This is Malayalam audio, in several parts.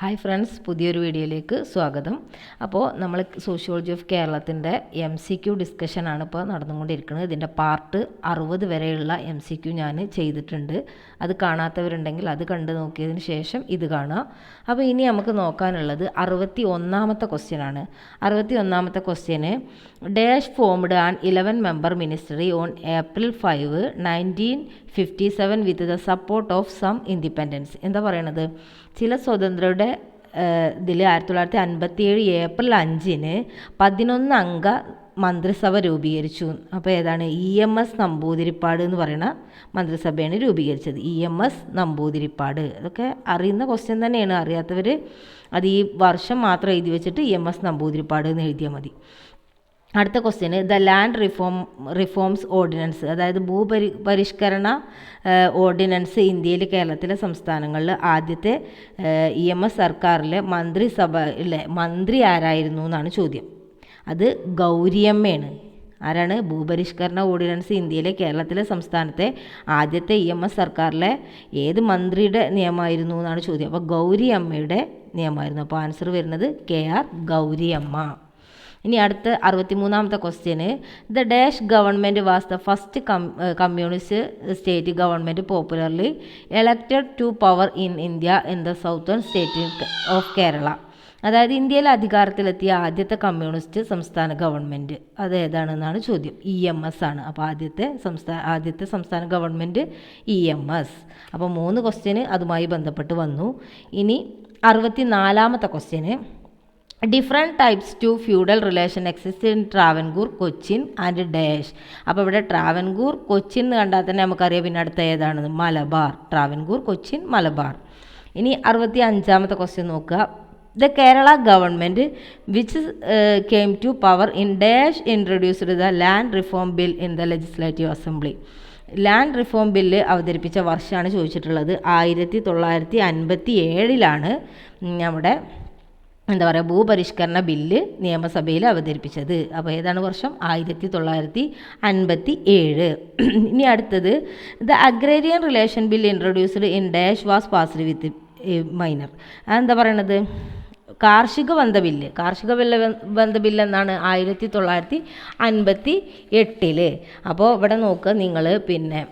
ഹായ് ഫ്രണ്ട്സ്, പുതിയൊരു വീഡിയോയിലേക്ക് സ്വാഗതം. അപ്പോൾ നമ്മൾ സോഷ്യോളജി ഓഫ് കേരളത്തിൻ്റെ MCQ ഡിസ്കഷനാണ് ഇപ്പോൾ നടന്നുകൊണ്ടിരിക്കുന്നത്. ഇതിൻ്റെ പാർട്ട് 60 വരെയുള്ള MCQ ഞാൻ ചെയ്തിട്ടുണ്ട്. അത് കാണാത്തവരുണ്ടെങ്കിൽ അത് കണ്ടു നോക്കിയതിന് ശേഷം ഇത് കാണുക. അപ്പോൾ ഇനി നമുക്ക് നോക്കാനുള്ളത് 61ാമത്തെ ക്വസ്റ്റ്യനാണ്. 61ാമത്തെ ക്വസ്റ്റ്യന് dash formed an 11-member ministry on April 5, 1957 with the support of some independents. എന്താ പറയണത്? ചില സ്വതന്ത്രരുടെ ഇതിൽ 1957 ഏപ്രിൽ 5-ന് 11 അംഗ മന്ത്രിസഭ രൂപീകരിച്ചു. അപ്പോൾ ഏതാണ്? EMS നമ്പൂതിരിപ്പാട് എന്ന് പറയുന്ന മന്ത്രിസഭയാണ് രൂപീകരിച്ചത്. EMS നമ്പൂതിരിപ്പാട്. അതൊക്കെ അറിയുന്ന ക്വസ്റ്റ്യൻ തന്നെയാണ്. അറിയാത്തവർ അത് ഈ വർഷം മാത്രം എഴുതി വെച്ചിട്ട് EMS നമ്പൂതിരിപ്പാട് എന്ന് എഴുതിയാൽ മതി. അടുത്ത question the land reforms ordinance, അതായത് ഭൂപരിഷ്കരണ ഓർഡിനൻസ് ഇന്ത്യയിൽ കേരളത്തിലെ സംസ്ഥാനങ്ങളിൽ ആദ്യത്തെ EMS സർക്കാരിലെ മന്ത്രിസഭയിലെ മന്ത്രി ആരായിരുന്നു എന്നാണ് ചോദ്യം. അത് ഗൗരിയമ്മയാണ്. ആരാണ്? ഭൂപരിഷ്കരണ ഓർഡിനൻസ് ഇന്ത്യയിലെ കേരളത്തിലെ സംസ്ഥാനത്തെ ആദ്യത്തെ EMS സർക്കാരിലെ ഏത് മന്ത്രിയുടെ നിയമമായിരുന്നു എന്നാണ് ചോദ്യം. അപ്പോൾ ഗൗരിയമ്മയുടെ നിയമമായിരുന്നു. അപ്പോൾ ആൻസർ വരുന്നത് KR ഗൗരിയമ്മ. ഇനി അടുത്ത 63ാമത്തെ ക്വസ്റ്റ്യന് the dash government was the first communist state government popularly elected to power in India in the southern state of Kerala. അതായത് ഇന്ത്യയിൽ അധികാരത്തിലെത്തിയ ആദ്യത്തെ കമ്മ്യൂണിസ്റ്റ് സംസ്ഥാന ഗവൺമെൻറ് അത് ഏതാണെന്നാണ് ചോദ്യം. EMS ആണ്. അപ്പോൾ ആദ്യത്തെ സംസ്ഥാന ഗവൺമെൻറ് EMS. അപ്പോൾ 3 ക്വസ്റ്റ്യന് അതുമായി ബന്ധപ്പെട്ട് വന്നു. ഇനി 64ാമത്തെ ക്വസ്റ്റ്യന് different types to feudal relation exist in Travancore, Cochin and dash. അപ്പോൾ ഇവിടെ ട്രാവൻകൂർ, കൊച്ചിൻ എന്ന് കണ്ടാൽ തന്നെ നമുക്കറിയാം. പിന്നെ അടുത്ത ഏതാണെന്ന്? മലബാർ. ട്രാവൻകൂർ, കൊച്ചിൻ, മലബാർ. ഇനി 65ാമത്തെ ക്വസ്റ്റ്യൻ നോക്കുക. The Kerala government which came to power in dash introduced the land reform bill in the legislative assembly. Land reform bill അവതരിപ്പിച്ച വർഷമാണ് ചോദിച്ചിട്ടുള്ളത്. 1957 നമ്മുടെ എന്താ പറയുക, ഭൂപരിഷ്കരണ ബില്ല് നിയമസഭയിൽ അവതരിപ്പിച്ചത്. അപ്പോൾ ഏതാണ് വർഷം? 1957. ഇനി അടുത്തത് the agrarian relation bill introduced in dash was passed with minor. അതെന്താ പറയണത്? കാർഷിക ബന്ധ ബില്ല് എന്നാണ് 1958. അപ്പോൾ ഇവിടെ നോക്കുക നിങ്ങൾ. പിന്നെ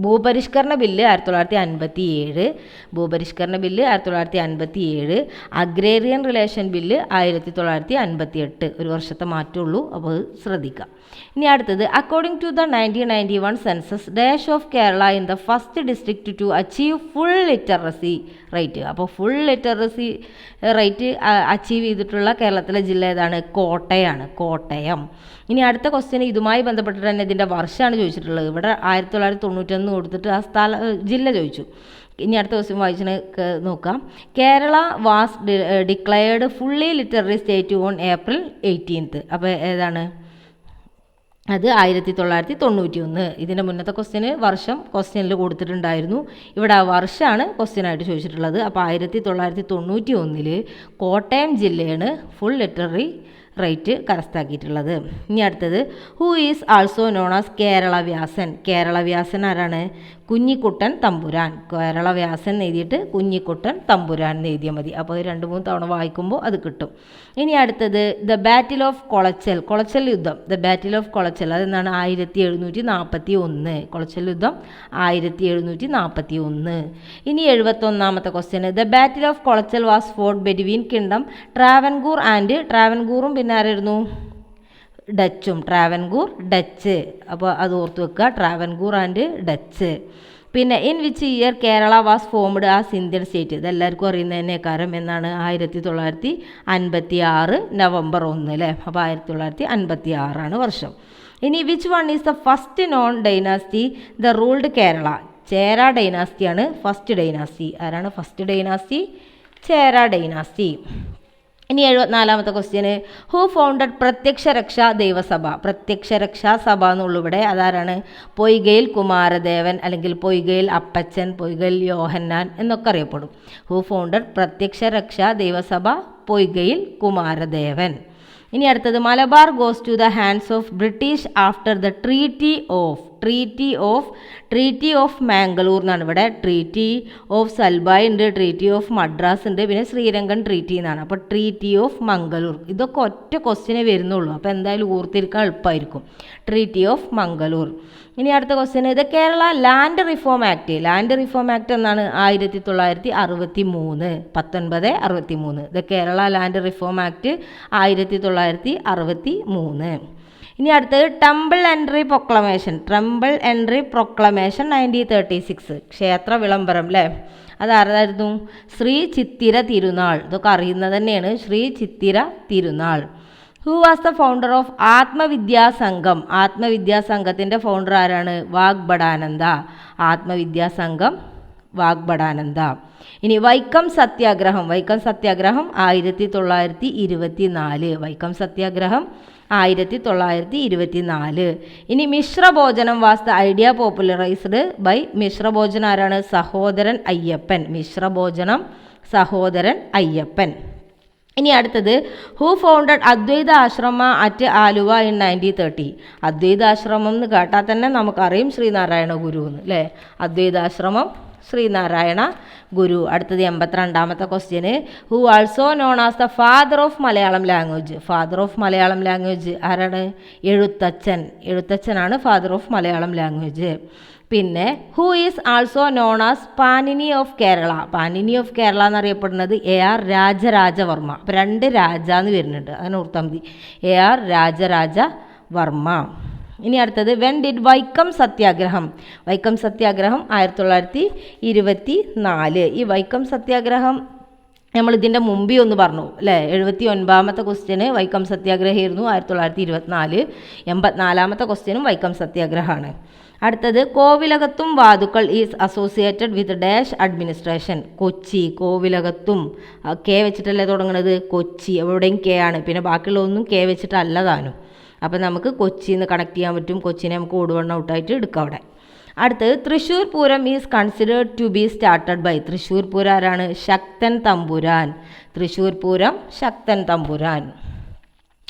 ഭൂപരിഷ്കരണ ബില്ല് 1957, ഭൂപരിഷ്കരണ ബില്ല് 1957, അഗ്രേറിയൻ റിലേഷൻ ബില്ല് 1958. ഒരു വർഷത്തെ മാറ്റമുള്ളൂ. അപ്പോൾ ശ്രദ്ധിക്കുക. ഇനി അടുത്തത് according to the 1991 census dash of Kerala in the first district to achieve full literacy rate. അപ്പോൾ ഫുൾ ലിറ്ററസി റേറ്റ് അച്ചീവ് ചെയ്തിട്ടുള്ള കേരളത്തിലെ ജില്ല ഏതാണ്? കോട്ടയം. ഇനി അടുത്ത ക്വസ്റ്റ്യൻ ഇതുമായി ബന്ധപ്പെട്ടിട്ട് തന്നെ ഇതിൻ്റെ വർഷമാണ് ചോദിച്ചിട്ടുള്ളത്. ഇവിടെ 1991 കൊടുത്തിട്ട് ആ ജില്ല ചോദിച്ചു. ഇനി അടുത്ത ക്വസ്റ്റ്യൻ വായിച്ചിട്ട് നോക്കാം. Kerala was declared fully literary state on April 18. അപ്പോൾ ഏതാണ്? അത് 1991. ഇതിൻ്റെ മുന്നത്തെ വർഷം ക്വസ്റ്റ്യനിൽ കൊടുത്തിട്ടുണ്ടായിരുന്നു. ഇവിടെ ആ വർഷമാണ് ക്വസ്റ്റ്യനായിട്ട് ചോദിച്ചിട്ടുള്ളത്. അപ്പോൾ 1991 കോട്ടയം ജില്ലയാണ് ഫുൾ ലിറ്റററി റേറ്റ് കരസ്ഥമാക്കിയിട്ടുള്ളത്. ഇനി അടുത്തത് who is also known as Kerala Vyasan ആരാണ്? കുഞ്ഞിക്കുട്ടൻ തമ്പുരാൻ. കേരള വ്യാസൻ എഴുതിയിട്ട് കുഞ്ഞിക്കുട്ടൻ തമ്പുരാൻ എന്ന് എഴുതിയാൽ മതി. അപ്പോൾ 2-3 തവണ വായിക്കുമ്പോൾ അത് കിട്ടും. ഇനി അടുത്തത് ദ ബാറ്റിൽ ഓഫ് കൊളച്ചൽ യുദ്ധം. ദ ബാറ്റിൽ ഓഫ് കൊളച്ചൽ അതെന്നാണ്? 1741. കൊളച്ചൽ യുദ്ധം 1741. ഇനി 71ാമത്തെ question the battle of Colachel was fought between kingdom Travancore and ട്രാവൻകൂറും പിന്നെ ആരായിരുന്നു? ഡച്ചും. ട്രാവൻകൂർ, ഡച്ച്. അപ്പോൾ അത് ഓർത്ത് വെക്കുക. Travancore and Dutch. പിന്നെ in which year Kerala was formed as Indian state. ഇതെല്ലാവർക്കും അറിയുന്നതന്നെ കാര്യം എന്നാണ്? 1956 നവംബർ 1 അല്ലേ? അപ്പോൾ 1956 വർഷം. ഇനി which one is the first non dynasty the ruled Kerala? Chera ഡൈനാസ്റ്റിയാണ് ഫസ്റ്റ് ഡൈനാസ്റ്റി. ആരാണ് ഫസ്റ്റ് ഡൈനാസ്റ്റി? ചേര ഡൈനാസ്റ്റി. ഇനി 74ാമത്തെ ക്വസ്റ്റ്യന് ഹൂ ഫൗണ്ടഡ് പ്രത്യക്ഷ രക്ഷാ ദൈവസഭ. പ്രത്യക്ഷ രക്ഷാ സഭ എന്നുള്ളിവിടെ അതാരാണ്? പൊയ്കയിൽ കുമാരദേവൻ, അല്ലെങ്കിൽ പൊയ്കയിൽ അപ്പച്ചൻ, പൊയ്കയിൽ യോഹന്നാൻ എന്നൊക്കെ അറിയപ്പെടും. ഹൂ ഫൗണ്ടഡ് പ്രത്യക്ഷ രക്ഷാ ദൈവസഭ? പൊയ്കയിൽ കുമാരദേവൻ. ഇനി അടുത്തത് Malabar goes to the hands of British after the treaty of Mangalore എന്നാണ്. ഇവിടെ ട്രീറ്റി ഓഫ് സൽബായ് ഉണ്ട്, ട്രീറ്റി ഓഫ് മദ്രാസ് ഉണ്ട്, പിന്നെ ശ്രീരംഗൻ ട്രീറ്റി എന്നാണ്. അപ്പോൾ ട്രീറ്റി ഓഫ് മംഗളൂർ ഇതൊക്കെ ഒറ്റ ക്വസ്റ്റ്യനേ വരുന്നുള്ളൂ. അപ്പോൾ എന്തായാലും ഓർത്തിരിക്കാൻ എളുപ്പമായിരിക്കും. Treaty of Mangalore. ഇനി അടുത്ത ക്വസ്റ്റ്യൻ, ഇത് കേരള ലാൻഡ് റിഫോം ആക്ട് എന്നാണ് 1963 ഇത് കേരള ലാൻഡ് റിഫോം ആക്ട് 1963. ഇനി അടുത്തത് ടെമ്പിൾ എൻട്രി പ്രൊക്ലമേഷൻ 1936 ക്ഷേത്ര വിളംബരം അല്ലേ, അതാരായിരുന്നു? ശ്രീ ചിത്തിര തിരുനാൾ. ഇതൊക്കെ അറിയുന്നത് തന്നെയാണ്, Sri Chithira Thirunal. Who was the founder of ആത്മവിദ്യാസംഘത്തിൻ്റെ ഫൗണ്ടർ ആരാണ്? വാഗ്ബടാനന്ദ. ഇനി വൈക്കം സത്യാഗ്രഹം 1924. ഇനി Mishrabhojanam was the idea popularised by Mishrabhojanam ആരാണ്? സഹോദരൻ അയ്യപ്പൻ. ഇനി അടുത്തത് ഹു ഫൗണ്ടഡ് അദ്വൈത ആശ്രമ അറ്റ് ആലുവ ഇൻ 1930. അദ്വൈതാശ്രമം എന്ന് കേട്ടാൽ തന്നെ നമുക്കറിയും ശ്രീനാരായണ ഗുരു എന്ന് അല്ലേ. അദ്വൈതാശ്രമം ശ്രീനാരായണ ഗുരു. അടുത്തത് 82ാമത്തെ ക്വസ്റ്റ്യന്, who also known as the father of Malayalam language ആരാണ്? എഴുത്തച്ഛനാണ് ഫാദർ ഓഫ് മലയാളം ലാംഗ്വേജ്. പിന്നെ who is also known as Panini of Kerala എന്നറിയപ്പെടുന്നത് AR രാജരാജവർമ്മ. അപ്പോൾ 2 രാജ എന്ന് വരുന്നുണ്ട്, അതിന് ഓർത്താൽ മതി. AR രാജരാജവർമ്മ. ഇനി അടുത്തത് വെൻ ഡിഡ് വൈക്കം സത്യാഗ്രഹം 1924. ഈ വൈക്കം സത്യാഗ്രഹം നമ്മൾ ഇതിൻ്റെ മുമ്പേ ഒന്ന് പറഞ്ഞു അല്ലേ. 79ാമത്തെ ക്വസ്റ്റ്യന് വൈക്കം സത്യാഗ്രഹമായിരുന്നു 1924. 84ാമത്തെ ക്വസ്റ്റ്യനും വൈക്കം സത്യാഗ്രഹമാണ്. അടുത്തത് കോവിലകത്തും വാതുക്കൾ is associated with dash administration. Kochi, കോവിലകത്തും കെ വെച്ചിട്ടല്ലേ തുടങ്ങുന്നത്? കൊച്ചി എവിടെയും കെ ആണ്, പിന്നെ ബാക്കിയുള്ളതൊന്നും കെ വെച്ചിട്ടല്ല താനും. അപ്പോൾ നമുക്ക് കൊച്ചിന്ന് കണക്ട് ചെയ്യാൻ പറ്റും. കൊച്ചിനെ നമുക്ക് ഓടുവണ്ണം ഔട്ടായിട്ട് എടുക്കാം അവിടെ. അടുത്തത് Thrissur Pooram is considered to be started by. Thrissur Pooram ആരാണ്? ശക്തൻ തമ്പുരാൻ.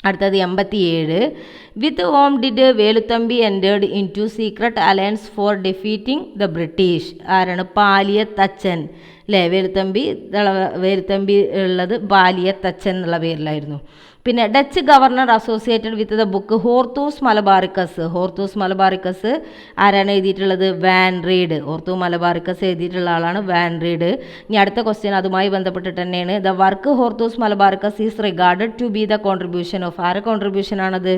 അടുത്തത് 87. With whom did Veluthampi entered into secret alliance for defeating the British. ആരാണ്? പാലിയത്തച്ഛൻ അല്ലേ. വേലുത്തമ്പി ഉള്ളത് പാലിയത്തച്ഛൻ എന്നുള്ള പേരിലായിരുന്നു. പിന്നെ Dutch governor associated with the book Hortus Malabaricus ആരാണ് എഴുതിയിട്ടുള്ളത്? Van read. മലബാറിക്കസ് എഴുതിയിട്ടുള്ള ആളാണ് വാൻ റീഡ്. ഇനി അടുത്ത ക്വസ്റ്റ്യൻ അതുമായി ബന്ധപ്പെട്ടിട്ട് തന്നെയാണ്. The work Hortus Malabaricus is regarded to be the contribution of. ആരെ കോൺട്രിബ്യൂഷൻ ആണത്?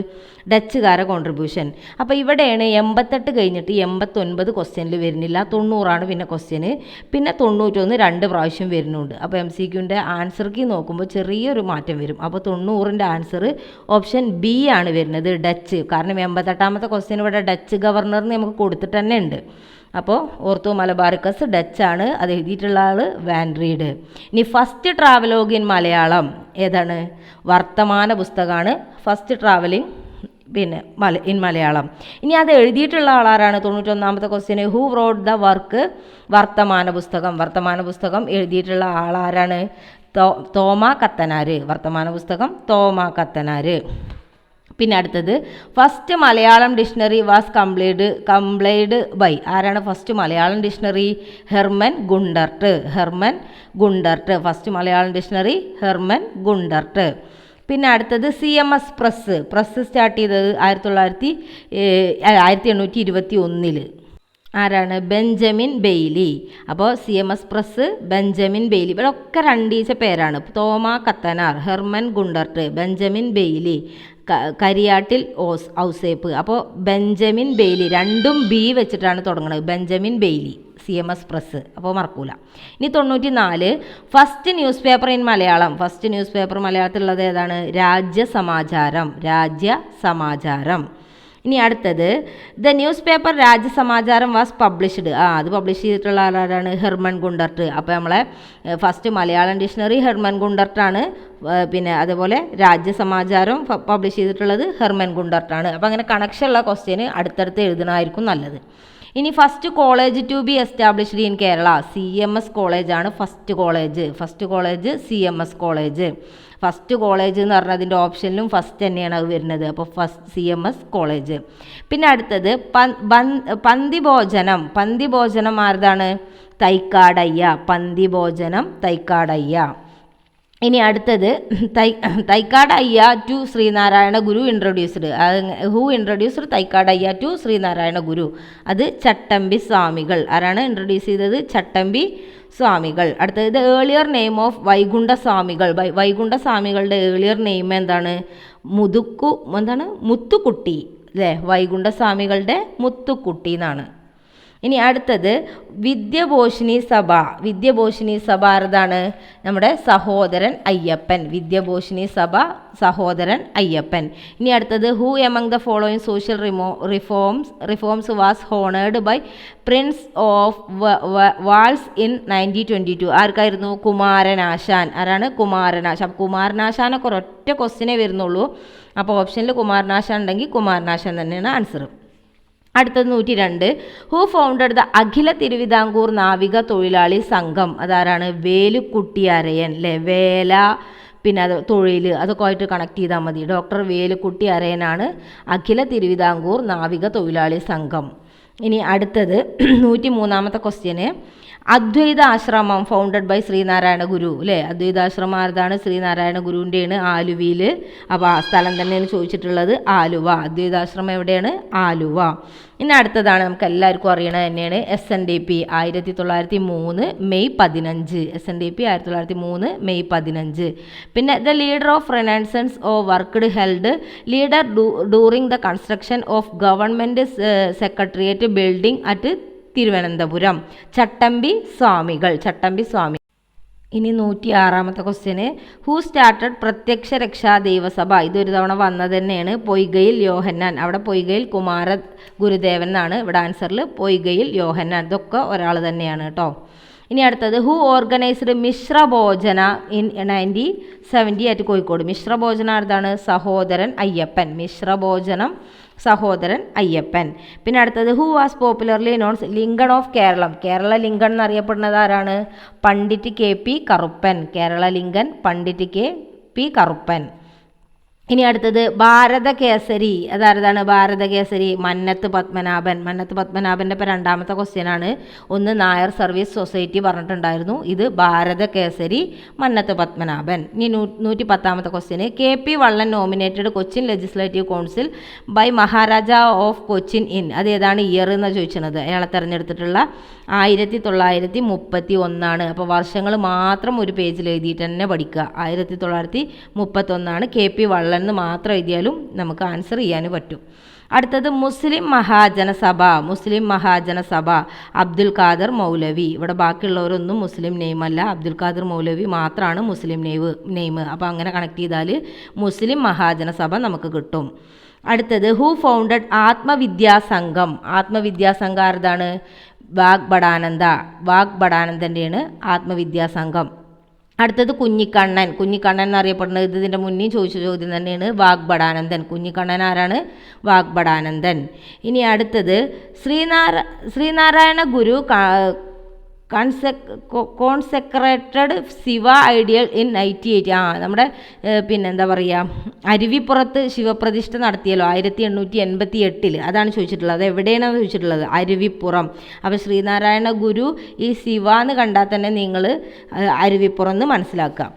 ഡച്ചുകാരെ കോൺട്രിബ്യൂഷൻ. അപ്പോൾ ഇവിടെയാണ് 88 കഴിഞ്ഞിട്ട് 89 ക്വസ്റ്റ്യനിൽ വരുന്നില്ല, 90 പിന്നെ ക്വസ്റ്റ്യന്. പിന്നെ 91 2 പ്രാവശ്യം വരുന്നുണ്ട്. അപ്പോൾ MCQൻ്റെ ആൻസർ കീ നോക്കുമ്പോൾ ചെറിയൊരു മാറ്റം വരും. അപ്പോൾ 90 ആൻസർ ഓപ്ഷൻ ബി ആണ് വരുന്നത്, ഡച്ച്. കാരണം 88ാമത്തെ ക്വസ്റ്റ്യൻ ഇവിടെ ഡച്ച് ഗവർണറിന് നമുക്ക് കൊടുത്തിട്ട് തന്നെ ഉണ്ട്. അപ്പോൾ ഓർത്തോ മലബാറിക്കസ് ഡച്ചാണ്, അത് എഴുതിയിട്ടുള്ള ആൾ വാൻ റീഡ്. ഇനി ഫസ്റ്റ് ട്രാവലോഗ് ഇൻ മലയാളം ഏതാണ്? വർത്തമാന പുസ്തകമാണ് ഫസ്റ്റ് ട്രാവലിംഗ് പിന്നെ ഇൻ മലയാളം. ഇനി അത് എഴുതിയിട്ടുള്ള ആളാരാണ്? 91ാമത്തെ ക്വസ്റ്റ്യന് who wrote the work Varthamana Pusthakam എഴുതിയിട്ടുള്ള ആളാരാണ്? തോമാ കത്തനാർ. വർത്തമാന പുസ്തകം തോമാ കത്തനാർ. പിന്നെ അടുത്തത് first Malayalam dictionary was compiled by. ആരാണ് first Malayalam dictionary? Hermann Gundert. First Malayalam dictionary Hermann Gundert. പിന്നെ അടുത്തത് CMS പ്രസ് സ്റ്റാർട്ട് ചെയ്തത് 1821. ആരാണ്? Benjamin Bailey. അപ്പോൾ CMS പ്രസ് ബെഞ്ചമിൻ ബെയ്ലി. ഇവിടെ ഒക്കെ 2 പേരാണ്. Thoma Kathanar, Hermann Gundert, Benjamin Bailey, Kariattil Ouseph. അപ്പോൾ ബെഞ്ചമിൻ ബെയ്ലി 2ഉം ബി വെച്ചിട്ടാണ് തുടങ്ങുന്നത്. ബെഞ്ചമിൻ ബെയ്ലി CMS പ്രസ്, അപ്പോൾ മറക്കൂല. ഇനി 94 first newspaper in Malayalam. First newspaper മലയാളത്തിലുള്ളത് ഏതാണ്? രാജ്യസമാചാരം. ഇനി അടുത്തത് the newspaper Rajyasamacharam was published. അത് പബ്ലിഷ് ചെയ്തിട്ടുള്ള ആളാരാണ്? Hermann Gundert. അപ്പോൾ നമ്മളെ ഫസ്റ്റ് മലയാളം ഡിക്ഷണറി ഹെർമൻ ഗുണ്ടർട്ടാണ്. പിന്നെ അതുപോലെ രാജ്യസമാചാരം പബ്ലിഷ് ചെയ്തിട്ടുള്ളത് ഹെർമൻ ഗുണ്ടർട്ടാണ്. അപ്പോൾ അങ്ങനെ കണക്ഷനുള്ള ക്വസ്റ്റ്യന് അടുത്തടുത്ത് എഴുതണമായിരിക്കും നല്ലത്. ഇനി first college to be established in Kerala. CMS കോളേജാണ് first college. CMS college. First college എന്ന് പറഞ്ഞാൽ അതിൻ്റെ ഓപ്ഷനിലും ഫസ്റ്റ് തന്നെയാണ് അത് വരുന്നത്. അപ്പോൾ ഫസ്റ്റ് CMS കോളേജ്. പിന്നെ അടുത്തത് പന്തിഭോജനം ആരതാണ്? തൈക്കാടയ്യ. പന്തിഭോജനം തൈക്കാടയ്യ. ഇനി അടുത്തത് Thycaudayya to Sreenarayana Guru introduced. Who introduced Thycaudayya to Sreenarayana Guru? അത് ചട്ടമ്പി സ്വാമികൾ. ആരാണ് ഇൻട്രൊഡ്യൂസ് ചെയ്തത്? ചട്ടമ്പി സ്വാമികൾ. അടുത്തത് ഏർലിയർ നെയിം ഓഫ് വൈകുണ്ഠ സ്വാമികൾ. വൈകുണ്ഠ സ്വാമികളുടെ ഏർലിയർ നെയിം എന്താണ്? മുത്തുക്കുട്ടി അല്ലേ? വൈകുണ്ഠ സ്വാമികളുടെ മുത്തുക്കുട്ടി എന്നാണ്. ഇനി അടുത്തത് വിദ്യഭോഷിണി സഭ ആരതാണ്? നമ്മുടെ സഹോദരൻ അയ്യപ്പൻ. വിദ്യഭോഷിണി സഭ സഹോദരൻ അയ്യപ്പൻ. ഇനി അടുത്തത് who among the following social reforms was honoured by prince of Wales in 1922? ആർക്കായിരുന്നു? കുമാരനാശാൻ. ആരാണ്? കുമാരനാശാൻ. കുമാരനാശാനൊക്കെ ഒരൊറ്റ ക്വസ്റ്റ്യനേ വരുന്നുള്ളൂ. അപ്പോൾ ഓപ്ഷനിൽ കുമാരനാശാൻ ഉണ്ടെങ്കിൽ കുമാരനാശാൻ തന്നെയാണ് ആൻസർ. അടുത്തത് 102. ഹൂ ഫൗണ്ടഡ് ദ അഖില തിരുവിതാംകൂർ നാവിക തൊഴിലാളി സംഘം? അതാരാണ്? വേലുക്കുട്ടി അരയൻ അല്ലേ? വേല പിന്നെ അത് തൊഴിൽ അതൊക്കെ ആയിട്ട് കണക്ട് ചെയ്താൽ മതി. ഡോക്ടർ വേലുക്കുട്ടി അരയനാണ് അഖില തിരുവിതാംകൂർ നാവിക തൊഴിലാളി സംഘം. ഇനി അടുത്തത് 103ാമത്തെ ക്വസ്റ്റ്യന്. അദ്വൈത ആശ്രമം ഫൗണ്ടഡ് ബൈ ശ്രീനാരായണ ഗുരു അല്ലേ? അദ്വൈതാശ്രമം ആരതാണ്? ശ്രീനാരായണ ഗുരുവിൻ്റെയാണ്, ആലുവയിൽ. അപ്പോൾ ആ സ്ഥലം തന്നെയാണ് ചോദിച്ചിട്ടുള്ളത്, ആലുവ. അദ്വൈതാശ്രമം എവിടെയാണ്? ആലുവ. ഇനി അടുത്തതാണ് നമുക്ക് എല്ലാവർക്കും അറിയണത് തന്നെയാണ് SNDP 1903 മെയ് 15. SNDP 1903 May 15. പിന്നെ the leader of renaissance who worked held leader during the construction of government secretariat building at Thiruvananthapuram? Chattampi Swamikal. ഇനി 106ാമത്തെ ക്വസ്റ്റ്യന്. ഹൂ സ്റ്റാർട്ടഡ് പ്രത്യക്ഷ രക്ഷാ ദൈവസഭ? ഇതൊരു തവണ വന്നത് തന്നെയാണ്. പൊയ്കയിൽ യോഹന്നാൻ. അവിടെ പൊയ്കയിൽ കുമാര ഗുരുദേവൻ എന്നാണ്. ഇവിടെ ആൻസറിൽ പൊയ്കയിൽ യോഹന്നാൻ. ഇതൊക്കെ ഒരാൾ തന്നെയാണ് കേട്ടോ. ഇനി അടുത്തത് ഹൂ ഓർഗനൈസ്ഡ് മിശ്രഭോജന ഇൻ 1970 അറ്റ് കോഴിക്കോട്? മിശ്രഭോജന ആർതാണ്? സഹോദരൻ അയ്യപ്പൻ. മിശ്രഭോജനം സഹോദരൻ അയ്യപ്പൻ. പിന്നെ അടുത്തത് who was popularly known as Lincoln of Keralam? Kerala Lincoln എന്നറിയപ്പെടുന്നത് ആരാണ്? Pandit KP Karuppan. Kerala Lincoln Pandit KP Karuppan. ഇനി അടുത്തത് ഭാരതകേസരി. അതാരതാണ് ഭാരതകേസരി? മന്നത്ത് പത്മനാഭൻ. മന്നത്ത് പത്മനാഭൻ്റെ ഇപ്പോൾ രണ്ടാമത്തെ ക്വസ്റ്റ്യനാണ്. ഒന്ന് നായർ സർവീസ് സൊസൈറ്റി പറഞ്ഞിട്ടുണ്ടായിരുന്നു. ഇത് ഭാരതകേസരി മന്നത്ത് പത്മനാഭൻ. ഇനി 110ാമത്തെ question. KP Vallon nominated Cochin legislative council by Maharaja of Cochin in? അത് ഏതാണ് ഇയർ എന്നാണ് ചോദിച്ചത്. അയാളെ തിരഞ്ഞെടുത്തിട്ടുള്ള 1931. അപ്പോൾ വർഷങ്ങൾ മാത്രം ഒരു പേജിൽ എഴുതിയിട്ട് തന്നെ പഠിക്കുക. 1931 KP വള്ളൻ എന്ന് മാത്രം എഴുതിയാലും നമുക്ക് ആൻസർ ചെയ്യാൻ പറ്റും. അടുത്തത് മുസ്ലിം മഹാജനസഭ അബ്ദുൽ ഖാദർ മൗലവി. ഇവിടെ ബാക്കിയുള്ളവരൊന്നും മുസ്ലിം നെയിമല്ല. അബ്ദുൽ ഖാദർ മൗലവി മാത്രമാണ് മുസ്ലിം നെയിം. അപ്പോൾ അങ്ങനെ കണക്ട് ചെയ്താൽ മുസ്ലിം മഹാജനസഭ നമുക്ക് കിട്ടും. അടുത്തത് ഹൂ ഫൗണ്ടഡ് ആത്മവിദ്യാസംഘം? ആത്മവിദ്യാസംഘം ആരതാണ്? വാഗ്ബടാനന്ദൻ്റെയാണ് ആത്മവിദ്യാസംഘം. അടുത്തത് കുഞ്ഞിക്കണ്ണൻ എന്നറിയപ്പെടുന്നത് ഇതിൻ്റെ മുന്നേ ചോദിച്ച ചോദ്യം തന്നെയാണ്. വാഗ്ബടാനന്ദൻ. കുഞ്ഞിക്കണ്ണൻ ആരാണ്? വാഗ്ബടാനന്ദൻ. ഇനി അടുത്തത് ശ്രീനാരായണ ഗുരു കോൺസെക്രേറ്റഡ് ശിവ ഐഡിയൽ ഇൻ 1980. നമ്മുടെ പിന്നെന്താ പറയുക, അരുവിപ്പുറത്ത് ശിവപ്രതിഷ്ഠ നടത്തിയല്ലോ 1888. അതാണ് ചോദിച്ചിട്ടുള്ളത്. അത് എവിടെയാണ് ചോദിച്ചിട്ടുള്ളത്? അരുവിപ്പുറം. അപ്പോൾ ശ്രീനാരായണ ഗുരു ഈ ശിവ എന്ന് കണ്ടാൽ തന്നെ നിങ്ങൾ അരുവിപ്പുറം എന്ന് മനസ്സിലാക്കുക.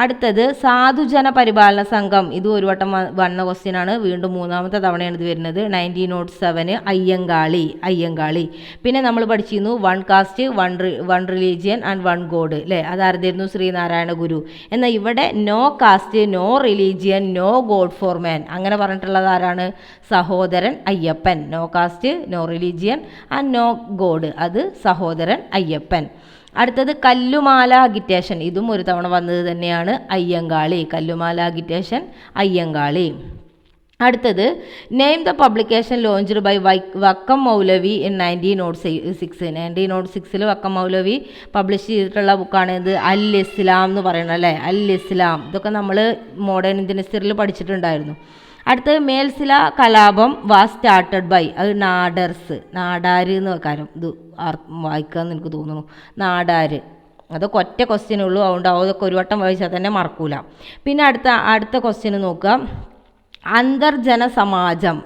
അടുത്തത് സാധുജന പരിപാലന സംഘം. ഇത് ഒരു വട്ടം വന്ന ക്വസ്റ്റ്യനാണ്. വീണ്ടും മൂന്നാമത്തെ തവണയാണ് ഇത് വരുന്നത്. 1907 അയ്യങ്കാളി. പിന്നെ നമ്മൾ പഠിച്ചിരുന്നു one caste one religion and one god അല്ലേ? അതായിരുന്നു ശ്രീനാരായണ ഗുരു. എന്നാൽ ഇവിടെ no caste no religion no god for man അങ്ങനെ പറഞ്ഞിട്ടുള്ളത് ആരാണ്? Sahodaran Ayyappan. No caste no religion and no god, അത് സഹോദരൻ അയ്യപ്പൻ. അടുത്തത് കല്ലുമാല അഗിറ്റേഷൻ. ഇതും ഒരു തവണ വന്നത് തന്നെയാണ്. അയ്യങ്കാളി. കല്ലുമാല അഗിറ്റേഷൻ അയ്യങ്കാളി. അടുത്തത് name the publication launched by Vakkom Moulavi in 1906. 1906 Vakkom Moulavi publish ചെയ്തിട്ടുള്ള ബുക്കാണ് ഇത് അൽ ഇസ്ലാം എന്ന് പറയുന്നത് അല്ലേ? അൽ ഇസ്ലാം. ഇതൊക്കെ നമ്മൾ മോഡേൺ ഇന്ത്യൻ ഹിസ്റ്ററിയിൽ പഠിച്ചിട്ടുണ്ടായിരുന്നു. അടുത്തത് മേൽസില കലാപം വാസ് സ്റ്റാർട്ടഡ് ബൈ, അത് നാടാർ എന്ന് വെക്കാനും ഇത് വായിക്കാമെന്ന് എനിക്ക് തോന്നുന്നു. നാടാർ അതൊക്കെ ഒറ്റ ക്വസ്റ്റ്യനുള്ളൂ, അതുകൊണ്ട് അതൊക്കെ ഒരു വട്ടം വായിച്ചാൽ തന്നെ മറക്കൂല. പിന്നെ അടുത്ത ക്വസ്റ്റ്യൻ നോക്കാം. അന്തർജന സമാജം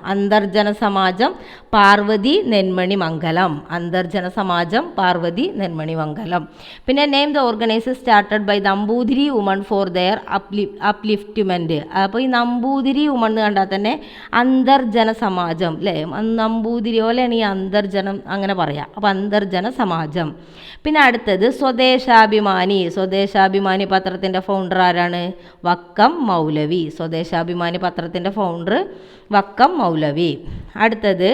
പാർവതി നെന്മണി മംഗലം. അന്തർജന സമാജം പാർവതി നെന്മണി മംഗലം. പിന്നെ name the organisation started by Namboothiri woman for their upliftment. അപ്പോൾ ഈ നമ്പൂതിരി വുമൺ എന്ന് കണ്ടാൽ തന്നെ അന്തർജന സമാജം അല്ലേ, നമ്പൂതിരി പോലെയാണ് ഈ അന്തർജനം അങ്ങനെ പറയാം. അപ്പോൾ അന്തർജന സമാജം. പിന്നെ അടുത്തത് സ്വദേശാഭിമാനി പത്രത്തിൻ്റെ ഫൗണ്ടർ ആരാണ്? വക്കം മൗലവി. സ്വദേശാഭിമാനി പത്രത്തിൻ്റെ ഫൗണ്ടർ വക്കം മൗലവി. അടുത്തത്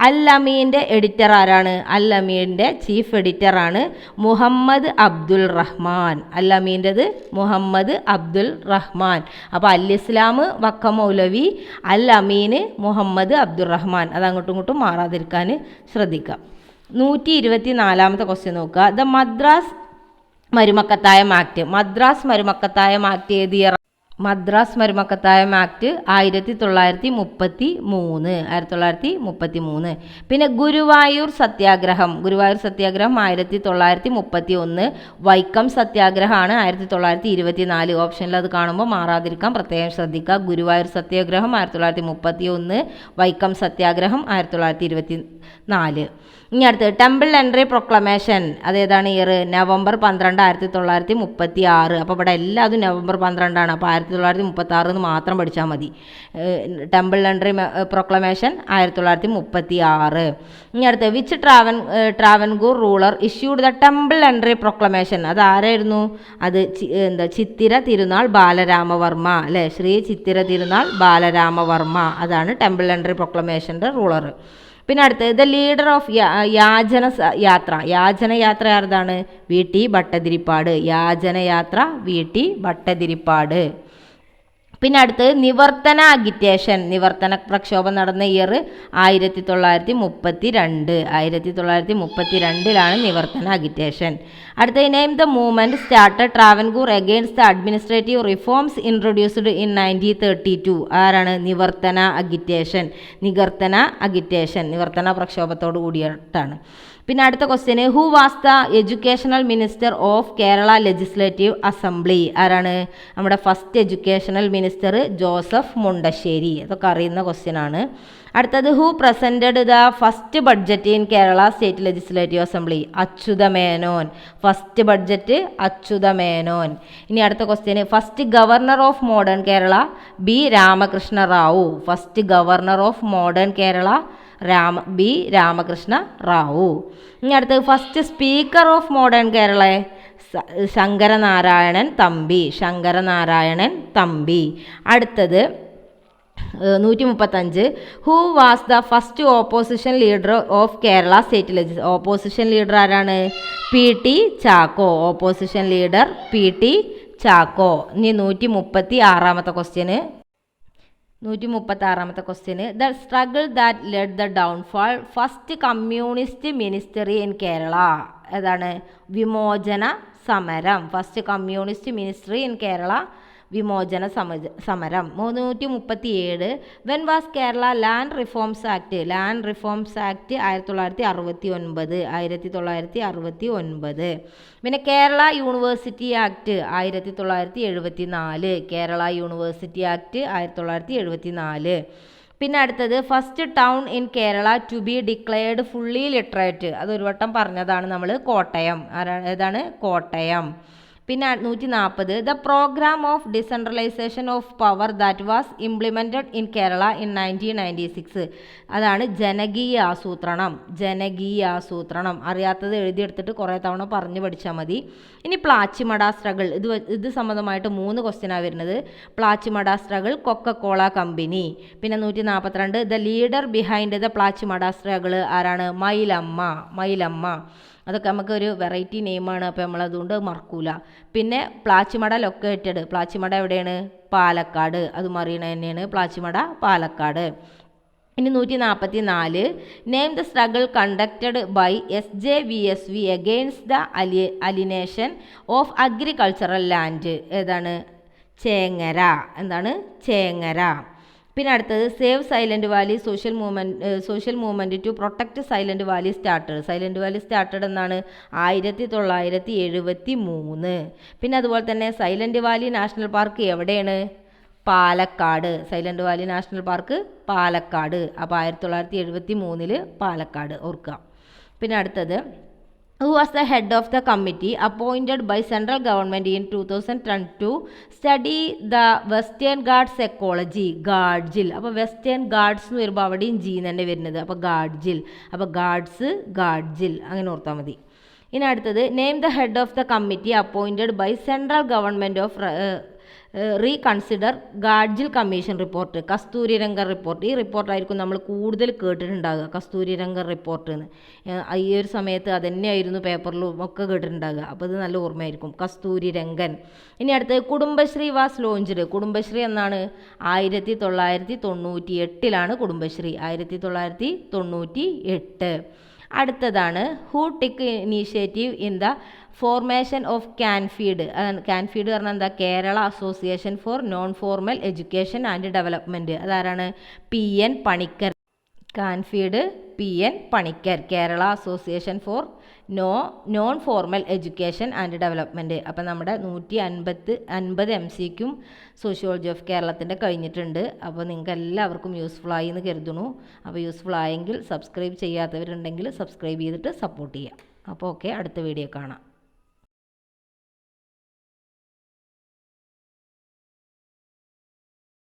അൽ-അമീൻ്റെ എഡിറ്റർ ആരാണ്? അൽ-അമീൻ്റെ ചീഫ് എഡിറ്ററാണ് മുഹമ്മദ് അബ്ദുൽ റഹ്മാൻ. അൽ-അമീൻ്റെത് മുഹമ്മദ് അബ്ദുൽ റഹ്മാൻ. അപ്പോൾ അൽ-ഇസ്ലാം വക്കം മൗലവി, അൽ-അമീന് മുഹമ്മദ് അബ്ദുൽ റഹ്മാൻ. അത് അങ്ങോട്ടും ഇങ്ങോട്ടും മാറാതിരിക്കാൻ ശ്രദ്ധിക്കാം. 124ാമത്തെ ക്വസ്റ്റ്യൻ നോക്കുക. The Madras Marumakkathayam act. Madras Marumakkathayam act ഏത് ഇയർ? മദ്രാസ് മരുമക്കത്തായം ആക്ട് 1933. പിന്നെ ഗുരുവായൂർ സത്യാഗ്രഹം 1931. വൈക്കം സത്യാഗ്രഹമാണ് 1924. ഓപ്ഷനിൽ അത് കാണുമ്പോൾ മാറാതിരിക്കാൻ പ്രത്യേകം ശ്രദ്ധിക്കുക. ഗുരുവായൂർ സത്യാഗ്രഹം 1931, വൈക്കം സത്യാഗ്രഹം 1924. ഇനി അടുത്ത് ടെമ്പിൾ എൻട്രി പ്രൊക്ലമേഷൻ അതേതാണ് ഇയർ? നവംബർ 12, 1936. അപ്പോൾ ഇവിടെ എല്ലാതും നവംബർ 12ആണ്. അപ്പോൾ 1936 എന്ന് മാത്രം പഠിച്ചാൽ മതി. Temple entry proclamation 1936. ഇനി അടുത്ത് which Travancore ruler issued the temple entry proclamation? അത് ആരായിരുന്നു? അത് ചിത്തിര തിരുനാൾ ബാലരാമവർമ്മ അല്ലേ, ശ്രീ ചിത്തിര തിരുനാൾ ബാലരാമവർമ്മ. അതാണ് ടെമ്പിൾ എൻട്രി പ്രൊക്ലമേഷൻ്റെ റൂളർ. പിന്നെ അടുത്ത് ദ ലീഡർ ഓഫ് യാചനയാത്ര ആരതാണ്? V T Bhattathiripad. Yachanayatra V T Bhattathiripad. പിന്നെ അടുത്ത് നിവർത്തന അഗിറ്റേഷൻ. നിവർത്തന പ്രക്ഷോഭം നടന്ന ഇയർ 1932. 1932 നിവർത്തന അഗിറ്റേഷൻ. അടുത്ത name the movement started Travancore against the administrative reforms introduced in 1932. ആരാണ്? നിവർത്തന അഗിറ്റേഷൻ. നിവർത്തന പ്രക്ഷോഭത്തോട് കൂടിയിട്ടാണ്. പിന്നെ അടുത്ത question who was the educational minister of Kerala legislative assembly? ആരാണ്? നമ്മുടെ first educational minister Joseph Mundassery. അതൊക്കെ അറിയുന്ന ക്വസ്റ്റ്യനാണ്. അടുത്തത് who presented the first budget in Kerala state legislative assembly? Achutha Menon. First budget Achutha Menon. ഇനി അടുത്ത question first governor of modern Kerala? B Ramakrishna Rao. First governor of modern Kerala B Ramakrishna Rao. ഇനി അടുത്തത് first speaker of modern Kerala? Sankaranarayanan Thampi. അടുത്തത് 135 who was the first opposition leader of Kerala state legislature? Opposition leader ആരാണ്? P T Chacko. Opposition leader P T Chacko. ഇനി 136ാമത്തെ ക്വസ്റ്റ്യന് 136ാമത്തെ question the struggle that led the downfall first communist ministry in Kerala? ഏതാണ്? Vimochana Samaram. First communist ministry in Kerala Vimochana Samaram. 137 when was Kerala land reforms act? Land reforms act 1969. പിന്നെ Kerala university act 1974. Kerala university act 1974. പിന്നെ അടുത്തത് first town in Kerala to be declared fully literate? അതൊരു വട്ടം പറഞ്ഞതാണ് നമ്മൾ. കോട്ടയം. ഏതാണ്? കോട്ടയം. പിന്നെ 140 the programme of decentralisation of power that was implemented in Kerala in 1996. അതാണ് ജനകീയ ആസൂത്രണം. അറിയാത്തത് എഴുതിയെടുത്തിട്ട് കുറേ തവണ പറഞ്ഞു പഠിച്ചാൽ മതി. ഇനി പ്ലാച്ചിമട സ്ട്രഗിൾ. ഇത് സംബന്ധമായിട്ട് 3 ക്വസ്റ്റ്യനാണ് വരുന്നത്. Plachimada struggle Coca Cola company. പിന്നെ 142 the leader behind the Plachimada struggle ആരാണ്? മൈലമ്മ. അതൊക്കെ നമുക്കൊരു വെറൈറ്റി നെയിമാണ്, അപ്പോൾ നമ്മളതുകൊണ്ട് മറക്കൂല. പിന്നെ പ്ലാച്ചിമട ലൊക്കേറ്റഡ്. പ്ലാച്ചിമട എവിടെയാണ്? പാലക്കാട്. അത് അറിയണ തന്നെയാണ്. പ്ലാച്ചിമട പാലക്കാട്. ഇനി 144 name the struggle conducted by SJVSV against the alienation of agricultural land? ഏതാണ്? ചേങ്ങര. എന്താണ്? ചേങ്ങര. പിന്നെ അടുത്തത് save Silent Valley social movement to protect Silent Valley started. Silent Valley started എന്നാണ് 1973. പിന്നെ അതുപോലെ തന്നെ സൈലൻറ്റ് വാലി നാഷണൽ പാർക്ക് എവിടെയാണ്? Palakkad. Silent Valley national park Palakkad. അപ്പോൾ 1973 പാലക്കാട് ഓർക്കുക. പിന്നെ അടുത്തത് who was the head of the committee appointed by central government in 2010 to study the western ghats ecology? ഗാഡ്ജിൽ. അപ്പോൾ വെസ്റ്റേൺ ഗാഡ്സ് എന്ന് വരുമ്പോൾ അവിടെയും ജി തന്നെ വരുന്നത്. അപ്പോൾ ഗാഡ്ജിൽ. അപ്പോൾ ഗാഡ്സ് ഗാഡ്ജിൽ അങ്ങനെ ഓർത്താൽ മതി. ഇനി അടുത്തത് name the head of the committee appointed by central government of reconsider Gadgil commission report. Kasturirangan report. ഈ റിപ്പോർട്ടായിരിക്കും നമ്മൾ കൂടുതൽ കേട്ടിട്ടുണ്ടാകുക, കസ്തൂരിരംഗൻ റിപ്പോർട്ട് എന്ന്. ഈ ഒരു സമയത്ത് അതന്നെയായിരുന്നു പേപ്പറിലും ഒക്കെ കേട്ടിട്ടുണ്ടാകുക. അപ്പോൾ ഇത് നല്ല ഓർമ്മയായിരിക്കും, കസ്തൂരിരംഗൻ. ഇനി അടുത്തത് കുടുംബശ്രീ വാസ് ലോഞ്ച്ഡ്. കുടുംബശ്രീ എന്നാണ് 1998 കുടുംബശ്രീ. 1998. അടുത്തതാണ് who took initiative in the formation of KANFED. KANFED പറഞ്ഞാൽ എന്താ? Kerala association for non formal education and development. അതാരാണ്? PN Panicker. KANFED PN Panicker. Kerala association for non formal education and development. അപ്പം നമ്മുടെ 150 MCക്കും സോഷ്യോളജി ഓഫ് കേരളത്തിൻ്റെ കഴിഞ്ഞിട്ടുണ്ട്. അപ്പോൾ നിങ്ങൾക്ക് എല്ലാവർക്കും യൂസ്ഫുൾ ആയി എന്ന് കരുതുന്നു. അപ്പോൾ യൂസ്ഫുൾ ആയെങ്കിൽ സബ്സ്ക്രൈബ് ചെയ്യാത്തവരുണ്ടെങ്കിൽ സബ്സ്ക്രൈബ് ചെയ്തിട്ട് സപ്പോർട്ട് ചെയ്യാം. അപ്പോൾ ഓക്കെ, അടുത്ത വീഡിയോ കാണാം.